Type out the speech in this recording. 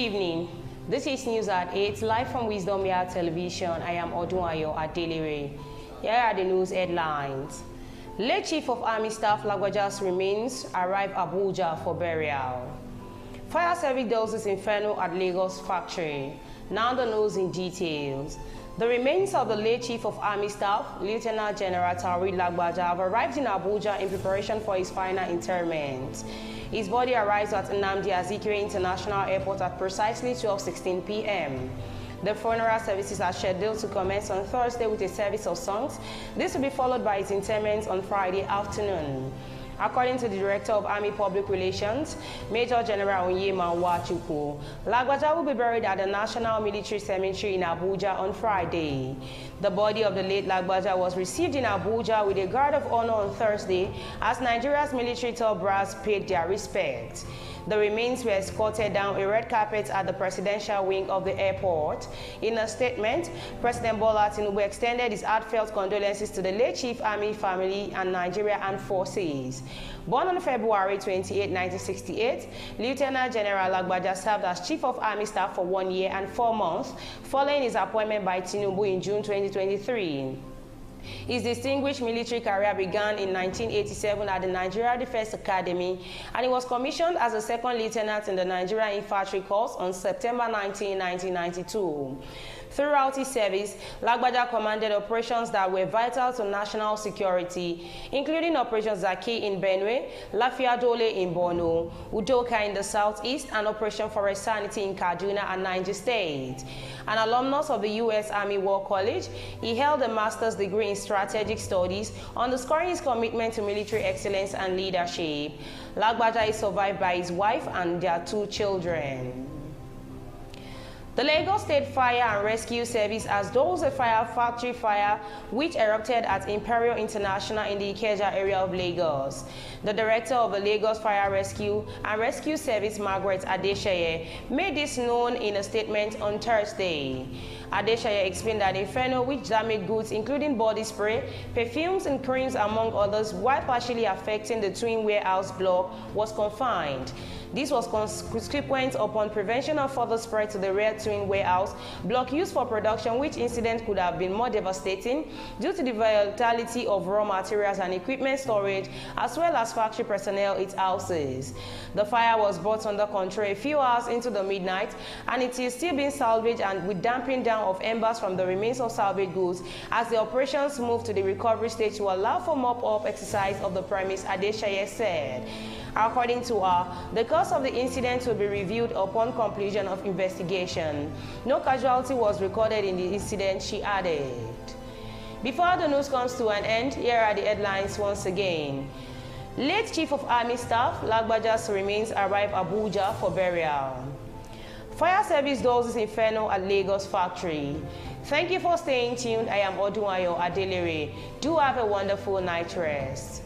evening. This is News at 8, live from Wisdom Yard Television. I am Odunayo Adelere. Here are the news headlines. Late Chief of Army Staff Lagbaja'S remains arrive Abuja for burial. Fire service doses inferno at Lagos factory. Now the news in details. The remains of the late Chief of Army Staff, Lieutenant General Lagbaja, have arrived in Abuja in preparation for his final interment. His body arrives at Nnamdi Azikiwe International Airport at precisely 12:16 p.m. The funeral services are scheduled to commence on Thursday with a service of songs. This will be followed by his interment on Friday afternoon. According to the Director of Army Public Relations, Major General Onyema Nwachukwu, Lagbaja will be buried at the National Military Cemetery in Abuja on Friday. The body of the late Lagbaja was received in Abuja with a guard of honor on Thursday as Nigeria's military top brass paid their respects. The remains were escorted down a red carpet at the presidential wing of the airport. In a statement, President Bola Tinubu extended his heartfelt condolences to the late Chief Army family and Nigeria Armed Forces. Born on February 28, 1968, Lieutenant General Lagbaja served as Chief of Army Staff for 1 year and 4 months, following his appointment by Tinubu in June 2023. His distinguished military career began in 1987 at the Nigeria Defense Academy, and he was commissioned as a second lieutenant in the Nigerian Infantry Corps on September 19, 1992. Throughout his service, Lagbaja commanded operations that were vital to national security, including Operation Zaki in Benue, Lafia Dole in Borno, Udoka in the southeast, and Operation Forest Sanity in Kaduna and Niger State. An alumnus of the U.S. Army War College, he held a master's degree in strategic studies, underscoring his commitment to military excellence and leadership. Lagbaja is survived by his wife and their 2 children. The Lagos State Fire and Rescue Service has dosed a factory fire which erupted at Imperial International in the Ikeja area of Lagos. The director of the Lagos Fire Rescue and Rescue Service, Margaret Adesheye, made this known in a statement on Thursday. Adesheye explained that inferno which damaged goods including body spray, perfumes and creams among others, while partially affecting the twin warehouse block, was confined. This was consequent upon prevention of further spread to the rear twin warehouse block used for production, which incident could have been more devastating due to the volatility of raw materials and equipment storage, as well as factory personnel it houses. The fire was brought under control a few hours into the midnight, and it is still being salvaged and with damping down of embers from the remains of salvaged goods as the operations move to the recovery stage to allow for mop-up exercise of the premise, Adesheye said. According to her, the cause of the incident will be reviewed upon completion of investigation. No casualty was recorded in the incident, she added. Before the news comes to an end, here are the headlines once again. Late Chief of Army Staff Lagbaja'S remains arrive Abuja for burial. Fire service doses inferno at Lagos factory. Thank you for staying tuned. I am Odunayo Adelere. Do have a wonderful night rest.